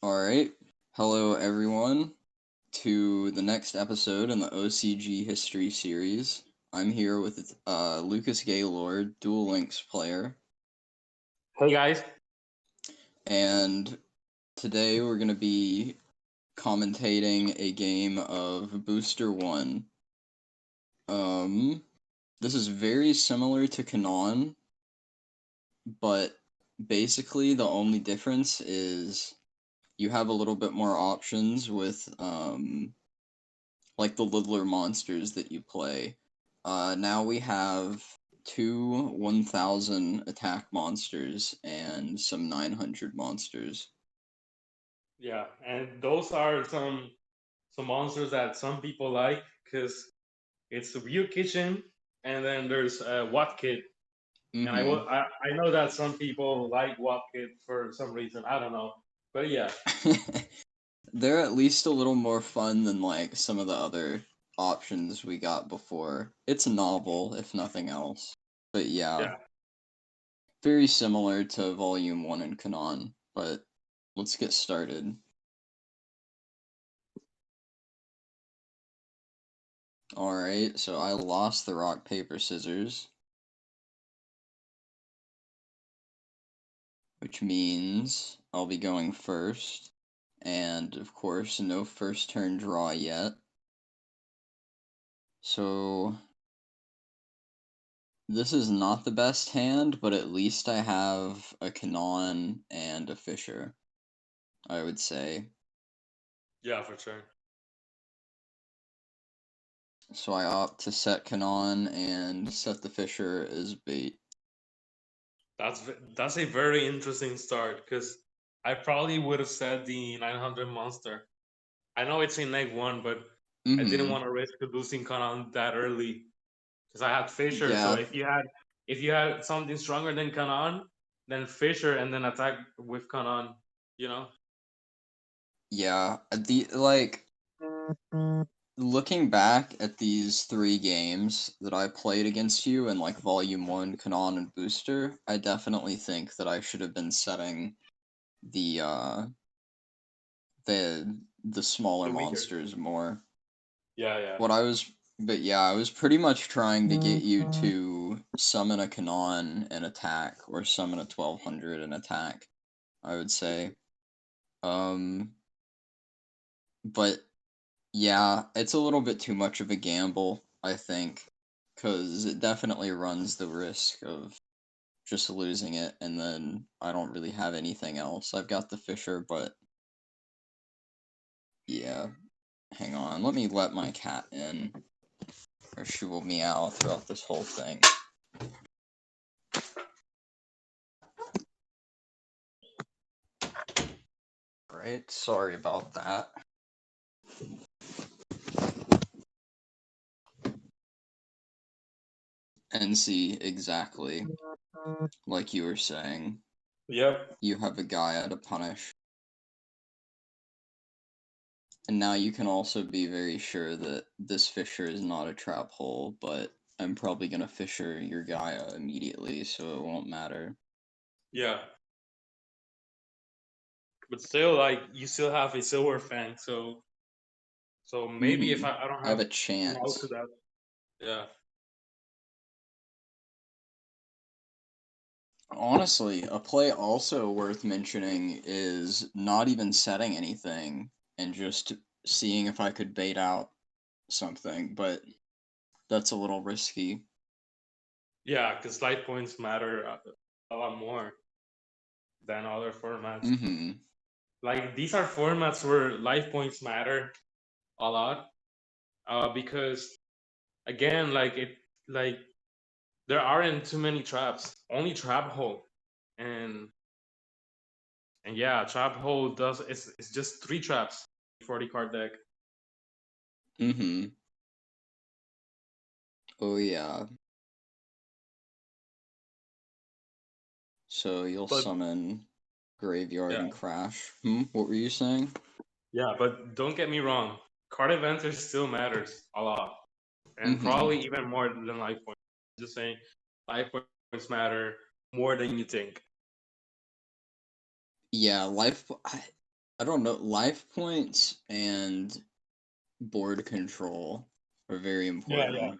Alright, hello everyone to the next episode in the OCG history series. I'm here with Lucas Gaylord, Duel Links player, Hey guys. and today we're going to be commentating a game of Booster 1. This is very similar to Kanan, but basically the only difference is you have a little bit more options with like the littler monsters that you play. Now we have two 1000 attack monsters and some 900 monsters. Yeah, and those are some monsters that some people like because it's the Ryu Kitchen, and then there's What Kid, and Mm-hmm. I know that some people like What Kid for some reason. I don't know, but yeah, They're at least a little more fun than like some of the other options we got before. It's novel, if nothing else. But yeah, yeah. very similar to Volume 1 in Kanan, but let's get started. Alright, so I lost the rock, paper, scissors. Which means I'll be going first. And of course, no first turn draw yet. So this is not the best hand, but at least I have a Kanan and a Fisher, I would say. Yeah, for sure. So I opt to set Kanan and set the Fisher as bait. That's a very interesting start because I probably would have said the 900 monster. I know it's in neg one, but I didn't Mm-hmm. want to risk losing Kanan that early because I had Fisher. So Yeah, if you had something stronger than Kanan, then Fisher and then attack with Kanan, you know? yeah. Looking back at these three games that I played against you in like Volume 1, Kanan, and Booster, I definitely think that I should have been setting the uh the smaller The weaker. monsters more. Yeah, yeah. What I was but yeah, I was pretty much trying to get you to summon a Kanan and attack, or summon a 1200 and attack, I would say. Um but yeah, it's a little bit too much of a gamble, I think, because it definitely runs the risk of just losing it, and then I don't really have anything else. I've got the Fisher, but yeah. Hang on, let me let my cat in, or she will meow throughout this whole thing. Right, sorry about that. And see, exactly, like you were saying, Yep. you have a Gaia to punish. And now you can also be very sure that this Fisher is not a trap hole, but I'm probably gonna Fisher your Gaia immediately, so it won't matter. Yeah. But still, like, you still have a Silver Fang, so maybe if Mm-hmm. I don't I have have a no to chance. that. Yeah. Honestly, a play also worth mentioning is not even setting anything and just seeing if I could bait out something, but that's a little risky. Yeah, because life points matter a lot more than other formats. Mm-hmm. Like, these are formats where life points matter a lot, because again, like there aren't too many traps, only trap hole, and yeah, trap hole does it's just three traps for the card deck. Mm-hmm. Oh yeah. So you'll But summon Graveyard yeah, and Crash. What were you saying? yeah, but don't get me wrong, card advantage still matters a lot, and Mm-hmm. probably even more than life points. Just saying, life points matter more than you think. Yeah, I don't know. Life points and board control are very Yeah, important. of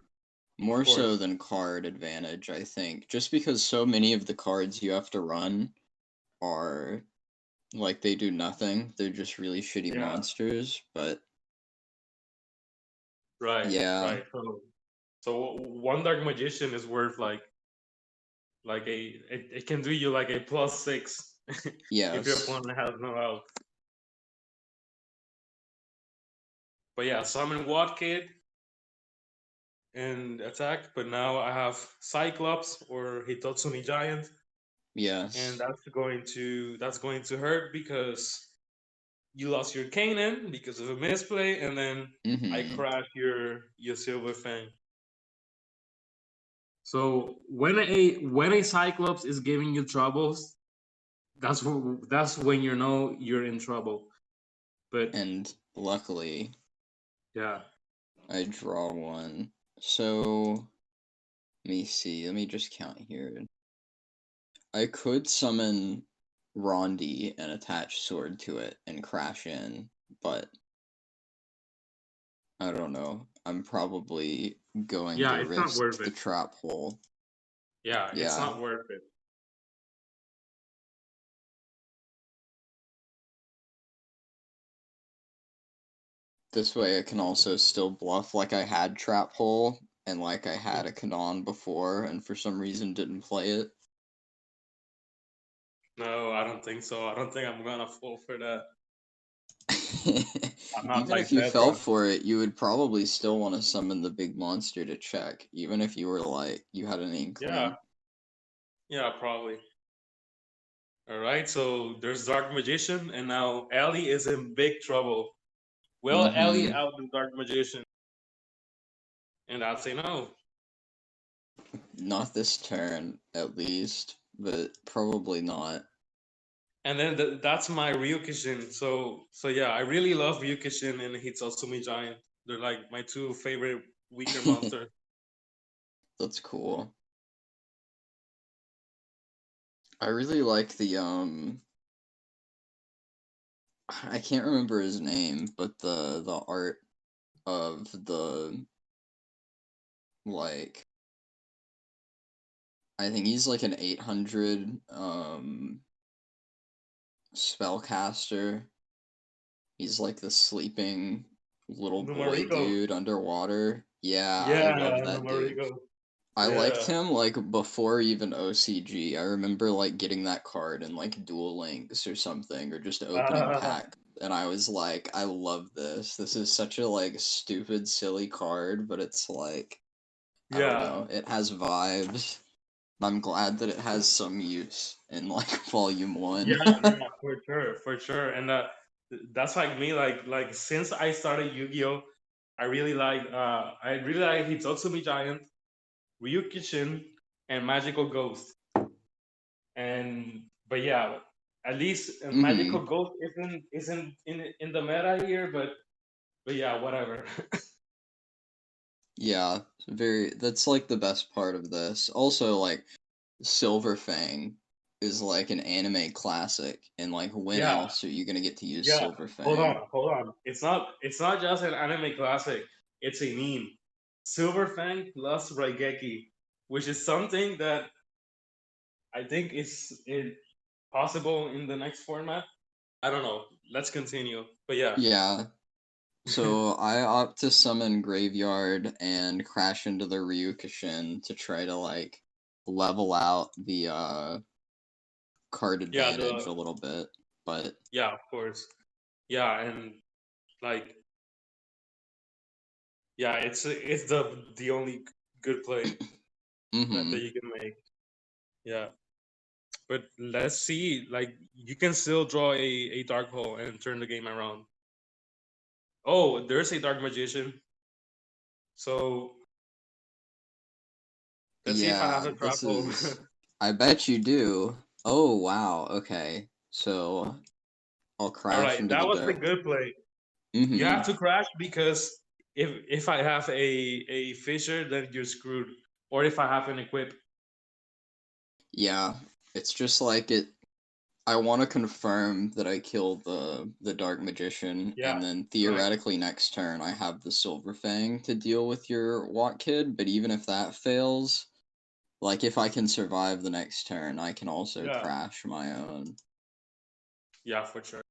More so course. than card advantage, I think. Just because so many of the cards you have to run are like they do nothing. They're just really shitty Yeah, monsters. But right, yeah, right. So one dark magician is worth like it can do you like a +6 if your yes. opponent has no health. But yeah, summon Watt Kid and attack. But now I have Cyclops or Hitotsumi Giant, and Yes. that's going to hurt because you lost your Kanan because of a misplay, and then I Mm-hmm. crash your Silver Fang. So when a Cyclops is giving you troubles, that's when you know you're in trouble. But And luckily, yeah, I draw one. So, let me see. Let me just count here. I could summon Rondi and attach sword to it and crash in, but I don't know. I'm probably going yeah, to it's not worth risk the it. trap hole. Yeah, it's Yeah. not worth it. This way I can also still bluff like I had trap hole and like I had a Kanan before and for some reason didn't play it. No, I don't think so. I don't think I'm gonna fall for that. I'm not Even like if you fell Tetra. for it, you would probably still want to summon the big monster to check, even if you were like you had an Yeah, inkling. yeah, probably. All right, so there's Dark Magician, and now Ellie is in big trouble. Will Ellie Mm-hmm. outdo Dark Magician? And I'd say no. Not this turn, at least, but probably not. And then that's my Ryukishin. So yeah, I really love Ryukishin and Hitsosumi Giant. They're like my two favorite weaker monsters. That's cool. I really like the I can't remember his name, but the art of the like I think he's like an 800 spellcaster. He's like the sleeping little boy Numerico. dude underwater. Yeah, I Yeah, love that dude. Numerico. I liked Yeah. him like before even OCG. I remember like getting that card in like Duel Links or something, or just opening Uh, pack, and I was like, I love this. This is such a like stupid, silly card, but it's like I don't yeah. know. It has vibes. I'm glad that it has some use in like Volume Yeah, One. yeah, for sure, for sure. And that's like me, like since I started Yu-Gi-Oh, I really like Hitotsumi Giant, Ryukishin, and Magical Ghost. And but yeah, at least Mm-hmm. Magical Ghost isn't in the meta here, but yeah, whatever. Yeah, very. That's like the best part of this. Also, like Silver Fang is like an anime classic, and like when Yeah, else are you gonna get to use yeah. Silver Hold Fang? on, hold on. It's not just an anime classic. It's a meme. Silverfang plus Raigeki, which is something that I think is possible in the next format. I don't know. Let's continue. But yeah, Yeah. So I opt to summon Graveyard and crash into the Ryukishin to try to like level out the card yeah, advantage a little bit. But yeah, of course, yeah, and like yeah, it's the only good play that mm-hmm. you can make. Yeah, but let's see. Like you can still draw a dark hole and turn the game around. Oh, there's a dark magician. So let's see if I have Yeah, a trap this hole. is I bet you do. Oh wow, okay. So I'll All crash right, into that the was the dark. good play. You Mm-hmm. have to crash because if I have a fissure, then you're screwed. Or if I have an equip. Yeah. It's just like it I want to confirm that I killed the Dark Magician, Yeah, and then nice. theoretically next turn I have the Silver Fang to deal with your Walk Kid, but even if that fails, like if I can survive the next turn, I can also Yeah, trash my own. yeah, for sure.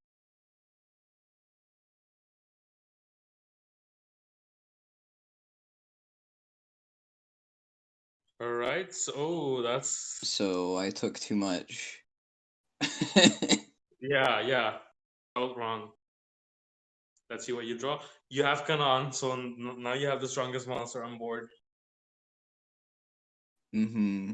All right. So that's So I took too much. yeah. All wrong. Let's see what you draw. You have Kanan, so now you have the strongest monster on board. Mm-hmm.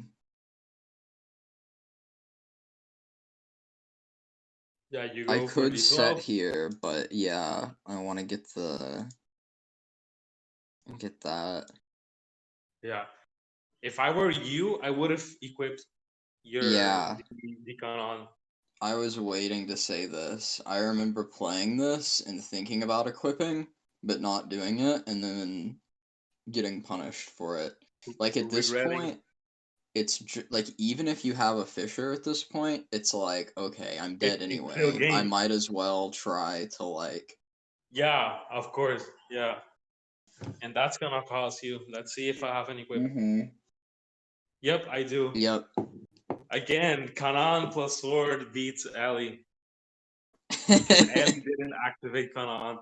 Yeah, you I go for could the set 12. here, but yeah, I want to get that. Yeah. If I were you, I would have equipped your Yeah, the Kanan. I was waiting to say this. I remember playing this and thinking about equipping, but not doing it, and then getting punished for it. Like at this Regretting. point, like even if you have a Fisher at this point, it's like okay, I'm dead It's still anyway. I game. might as well try to like. Yeah, of course. Yeah. And that's gonna cost you. Let's see if I have an equip. Mm-hmm. Yep, I do. Yep. Again, Kanan plus sword beats Ellie. Because Ellie didn't activate Kanan.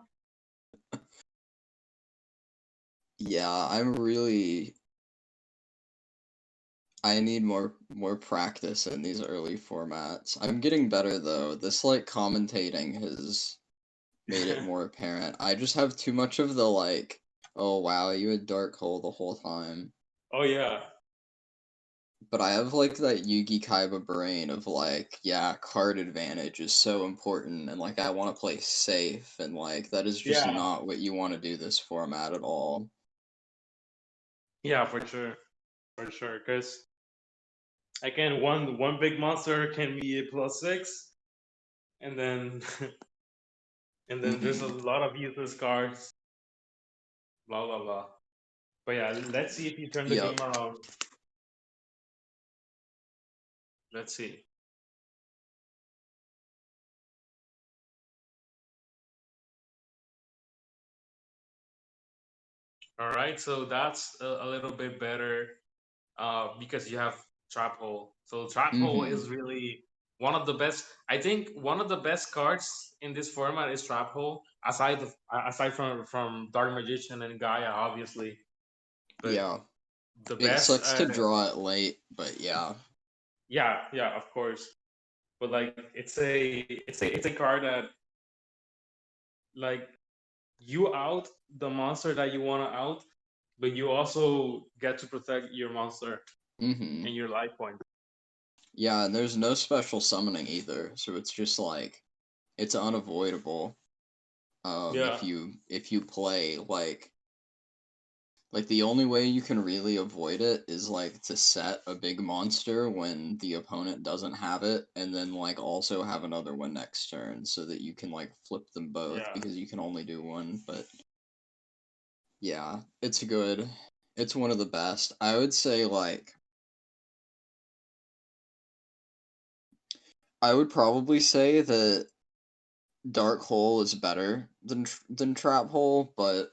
Yeah, I'm really. I need more practice in these early formats. I'm getting better though. This like commentating has made it more apparent. I just have too much of the like, oh wow, you had dark hole the whole time. Oh yeah. But I have like that yugi-kaiba brain of like, yeah, card advantage is so important and like I want to play safe and like that is just Yeah. not what you want to do this format at all. Yeah, for sure. For sure. Because again, one big monster can be a +6, and then and then there's a Mm-hmm. lot of useless cards. Blah blah blah. But yeah, let's see if you turn the game Yep. around. Let's see. All right, so that's a little bit better because you have trap hole. So trap hole Mm-hmm. is really one of the best. I think one of the best cards in this format is trap hole. Aside from Dark Magician and Gaia, obviously, but Yeah. the It best. sucks to draw it late, but yeah. Yeah, of course. But like, it's a card that like you out the monster that you want to out, but you also get to protect your monster Mm-hmm. and your life point. Yeah, and there's no special summoning either, so it's just like it's unavoidable. Yeah, If you play like the only way you can really avoid it is like to set a big monster when the opponent doesn't have it, and then like also have another one next turn so that you can like flip them both yeah. because you can only do one. But yeah, it's good. It's one of the best. I would say like I would probably say that Dark Hole is better than Trap Hole, but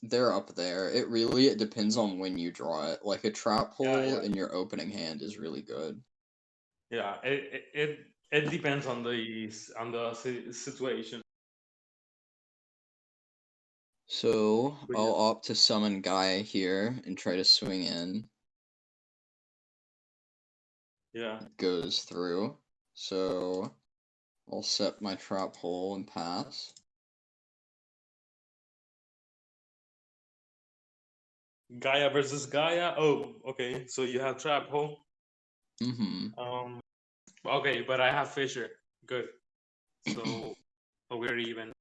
they're up there. It depends on when you draw it. Like a Trap Hole Yeah. in your opening hand is really good. Yeah, it depends on the situation. So But I'll yeah, opt to summon Gaia here and try to swing in. yeah. Goes through. So I'll set my Trap Hole and pass. Gaia versus Gaia. Oh, okay. So you have trap hole. Mm-hmm. Um. Okay, but I have Fisher. Good. So we're even.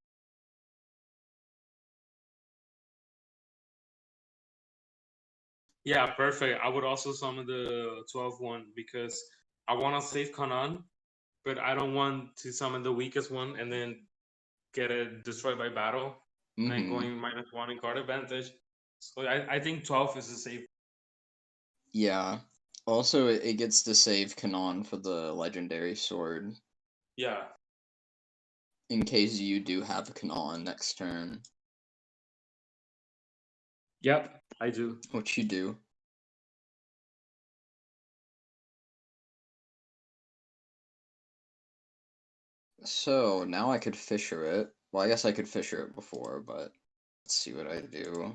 Yeah, perfect. I would also summon the 12 one because I want to save Kanan, but I don't want to summon the weakest one and then get it destroyed by battle and then Mm-hmm. going -1 in card advantage. So I think 12 is a safe. Yeah. Also, it gets to save Kanan for the legendary sword Yeah. in case you do have Kanan next turn, Yep, I do. which you do. So now I could Fisher it. Well, I guess I could Fisher it before, but let's see what I do.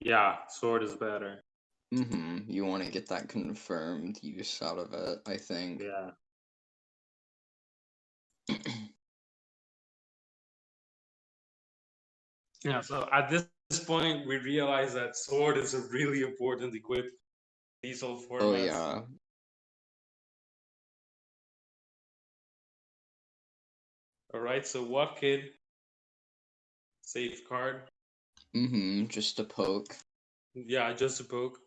Yeah, sword is better. You want to get that confirmed use out of it, I think. Yeah. Yeah, so at this point, we realize that sword is a really important equip these old Oh formats. yeah. All right, so what kid? Safeguard. Just a poke. Yeah, just a poke.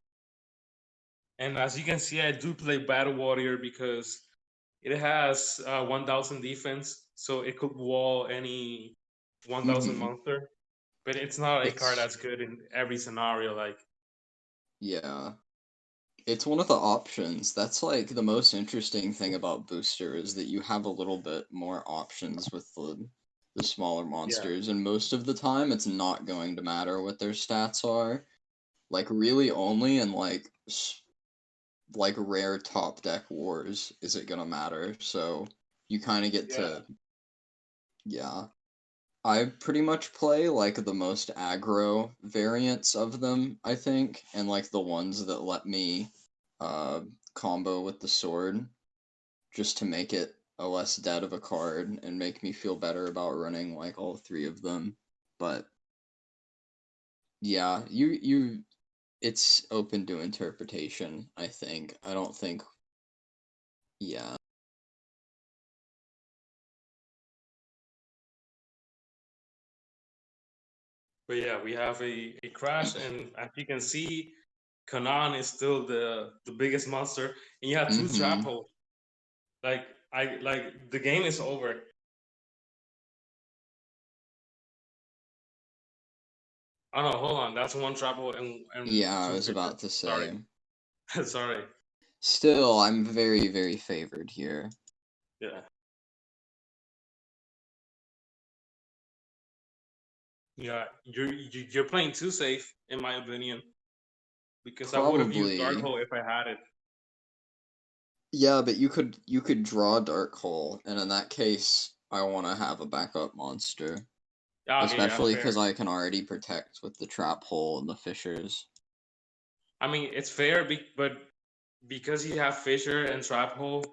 And as you can see, I do play Battle Warrior because it has 1000 defense, so it could wall any 1000 Mm-hmm. monster. But it's not a card It's that's good in every scenario. Like, yeah. It's one of the options. That's like the most interesting thing about Booster is that you have a little bit more options with the smaller yeah, monsters, and most of the time it's not going to matter what their stats are. Like really only in like rare top deck wars is it gonna matter. So you kind of get yeah, to yeah. I pretty much play like the most aggro variants of them, I think, and like the ones that let me uh combo with the sword just to make it a less dead of a card and make me feel better about running like all three of them. But yeah, you it's open to interpretation, I think. I don't think yeah. but yeah, we have a crash, and as you can see, Kanan is still the biggest monster, and you have two trap Mhm. holes. Like the game is over. Oh no, hold on, that's one trap hole and Yeah, I two was fisher. about to Sorry, say. sorry. Still, I'm very, very favored here. Yeah, yeah, you're playing too safe, in my opinion, because I would have used Dark Probably. Hole if I had it. Yeah, but you could draw Dark Hole, and in that case, I want to have a backup monster. Yeah, okay, yeah, Especially because fair. I can already protect with the Trap Hole and the Fissures. I mean, it's fair, but because you have Fisher and Trap Hole,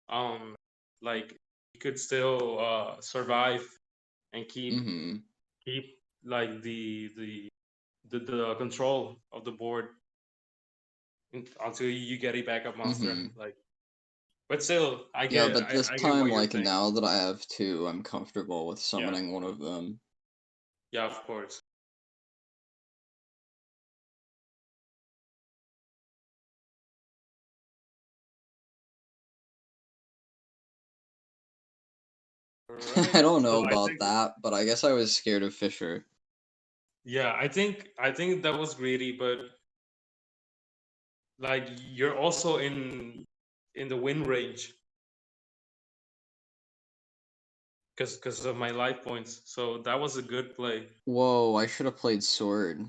um, like you could still survive and Mm-hmm. keep like the control of the board until you get a backup monster. Mm-hmm. Like, but still, Yeah, but this I get time, what you're like, saying. now that I have two, I'm comfortable with Yeah, summoning one of them. yeah, of course. All right. I don't know So I about think, that, but I guess I was scared of Fisher. yeah, I think that was greedy, but like you're also in the win range because of my life points. So that was a good play. Whoa, I should have played Sword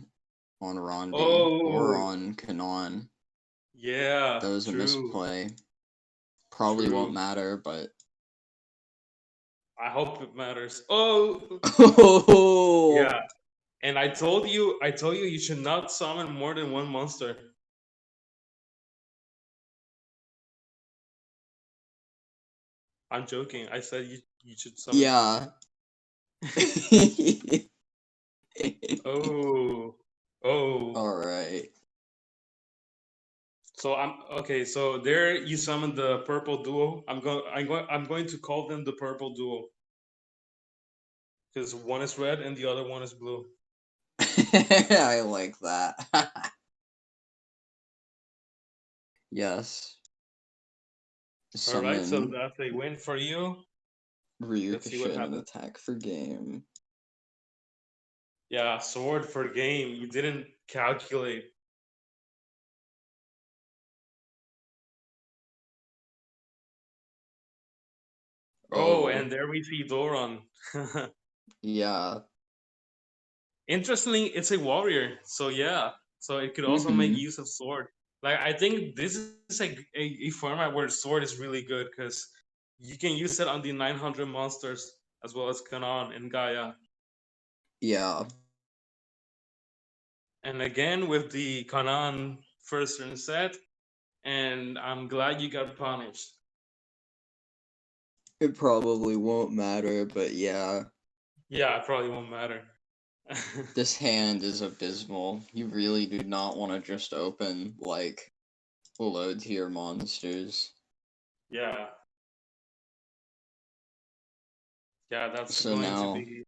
on Rondi or Oh, on Kanon. yeah, That was a true, misplay. Probably won't true. matter, but I hope it matters. Oh, oh yeah. And I told you, you should not summon more than one monster. I'm joking. I said you should summon. yeah. Oh, oh. All right. So I'm okay. So there, you summon the purple duo. I'm going to call them the purple duo because one is red and the other one is blue. I like that. yes. All right. So Summon that's a win for you. Let's see what Ryukushin and happens. attack for game. Yeah, sword for game. You didn't calculate. Oh, Oh, and there we see Doron. yeah. Interestingly, it's a warrior, so yeah. So it could also make Mm-hmm. use of sword. Like I think this is a format where sword is really good because you can use it on the 900 monsters as well as Kanan and Gaia. Yeah. And again with the Kanan first turn set, and I'm glad you got punished. It probably won't matter, but yeah. Yeah, it probably won't matter. This hand is abysmal. You really do not want to just open, like, low tier monsters. Yeah. Yeah, that's So going to now be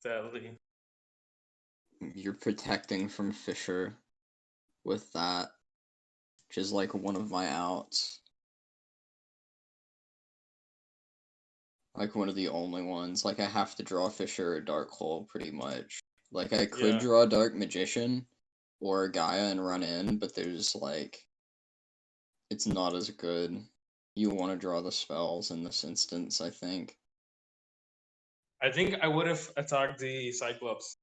deadly. you're protecting from Fisher with that, which is like one of my outs. Like one of the only ones. Like I have to draw Fisher or Dark Hole pretty much. Like I could Yeah. draw Dark Magician or Gaia and run in, but there's like it's not as good. You want to draw the spells in this instance, I think. I think I would have attacked the Cyclops.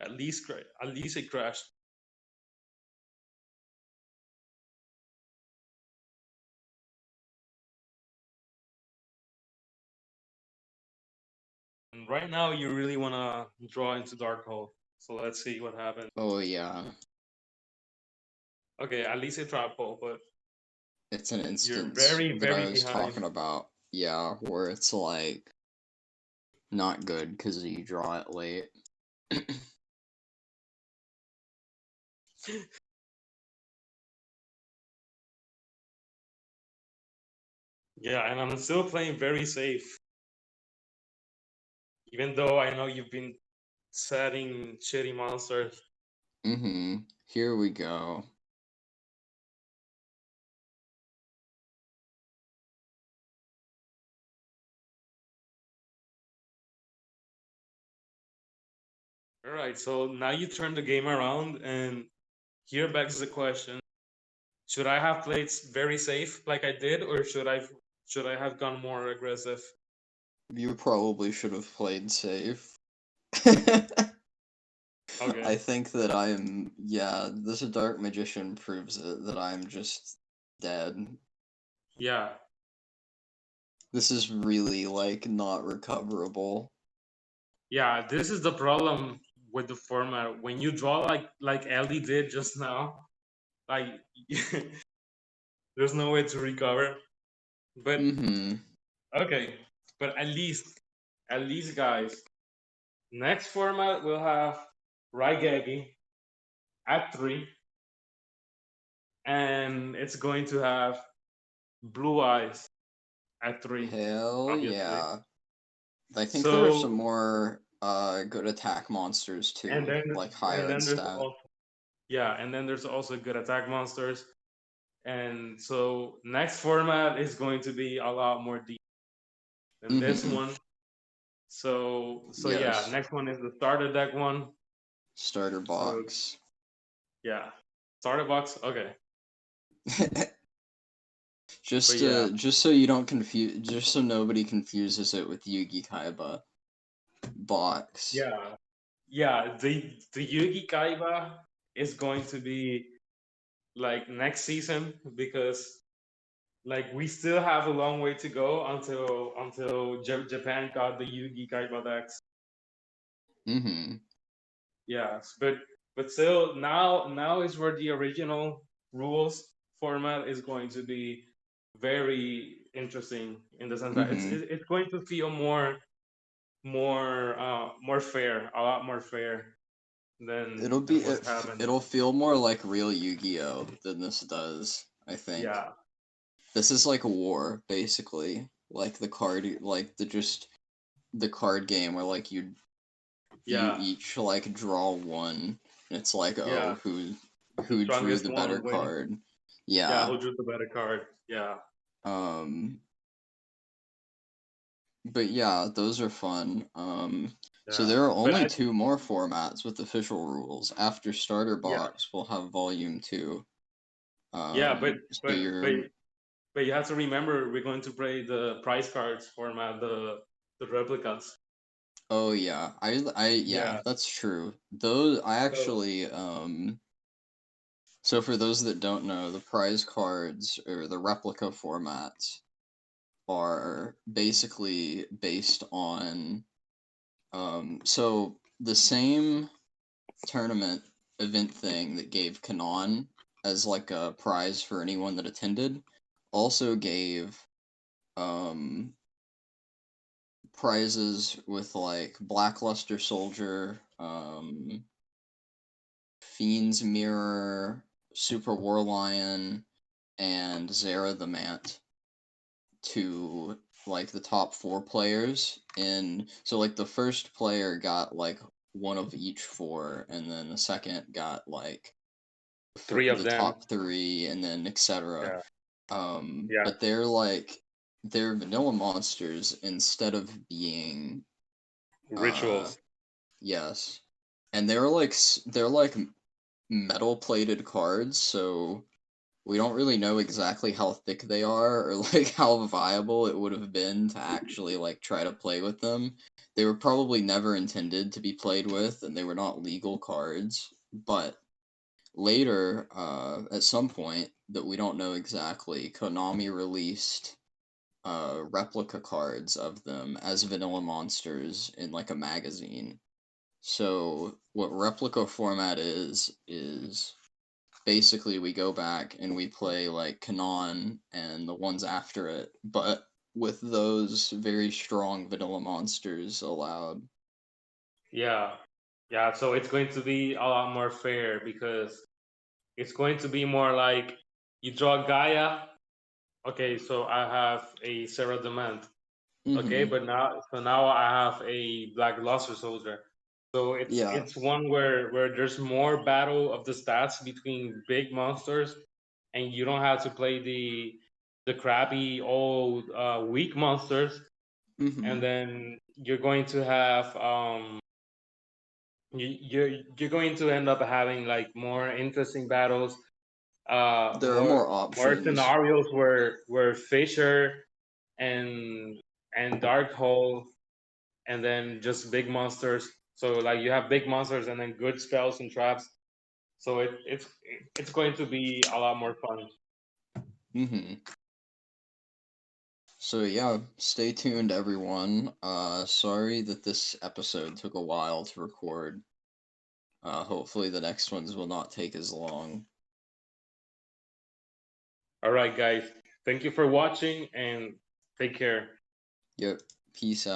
At least it crashed. And right now you really wanna draw into Dark Hole. So let's see what happens. Oh yeah. Okay, at least a trap hole, but It's an you're instance very, that I very was behind. talking about. Yeah, where it's like not good because you draw it late. Yeah, and I'm still playing very safe. Even though I know you've been setting shitty monsters. Mm-hmm. Here we go. Alright, so now you turn the game around, and here begs the question: should I have played very safe like I did, or should I have gone more aggressive? You probably should have played safe. Okay. I think that I'm, yeah, this Dark Magician proves it, that I'm just dead. Yeah. This is really, like, not recoverable. Yeah, this is the problem with the format. When you draw like Ellie did just now, like there's no way to recover. But Mm-hmm. okay, but at least guys, next format will have Raigeki at 3, and it's going to have Blue Eyes at 3, Hell obviously. yeah. I think there are some So more, good attack monsters and too, then like higher in there's stat. also, yeah, and then there's also good attack monsters. And so next format is going to be a lot more deep than this Mm-hmm. one. So yeah, Yes. next one is the starter deck one. Starter So box. yeah, starter box. Okay, but Just yeah, just so you don't confuse, just so nobody confuses it with Yugi-kaiba box. yeah, yeah. The yugi-kaiba is going to be like next season because like we still have a long way to go until Japan got the yugi-kaiba decks. Mm-hmm. Yes, but still now is where the original rules format is going to be very interesting in the sense that Mm-hmm. it's going to feel more fair, a lot more fair It'll be than what's happened. it'll feel more like real Yu-Gi-Oh than this does, I think. Yeah, This is like a war, basically. Like the card, like the card game where like you yeah, each like draw one, and it's like, yeah. oh, The who drew strongest the better one wins. card. Yeah, Yeah. who drew the better card? Yeah, Um but yeah, those are fun. So yeah. there are But only two more formats with official rules. After Starter yeah, Box, we'll have Volume 2. yeah. So But you're But you have to remember we're going to play the prize cards format, the replicas. Oh yeah, yeah, Yeah. that's true. Those I So actually so for those that don't know, the prize cards or the replica formats are basically based on so the same tournament event thing that gave Kanan as like a prize for anyone that attended also gave um prizes with like Blackluster Soldier, Fiend's Mirror, Super War Lion, and Zara the Mant to like the top 4 players in so like the first player got like one of each 4, and then the second got like three of the them. top 3, and then etc. Yeah. Yeah. But they're like they're vanilla monsters instead of being uh Rituals. yes, and they're like metal plated cards, so we don't really know exactly how thick they are or like how viable it would have been to actually like try to play with them. They were probably never intended to be played with, and they were not legal cards. But later, at some point that we don't know exactly, Konami released replica cards of them as vanilla monsters in like a magazine. So what replica format is basically we go back and we play like Kanan and the ones after it, but with those very strong vanilla monsters allowed. Yeah. Yeah. So it's going to be a lot more fair because it's going to be more like you draw Gaia. Okay, so I have a Sarah Demand. Okay, Mm-hmm. but now I have a Black Luster Soldier. So Yeah. it's one where there's more battle of the stats between big monsters, and you don't have to play the crappy old weak monsters, Mm-hmm. and then you're going to have you're going to end up having like more interesting battles, There are more more options. scenarios where Fisher and Dark Hole, and then just big monsters. So like you have big monsters and then good spells and traps. So it's going to be a lot more fun. Mm-hmm. So yeah, stay tuned everyone. Sorry that this episode took a while to record. Hopefully the next ones will not take as long. All right, guys. Thank you for watching and take care. Yep. Peace out.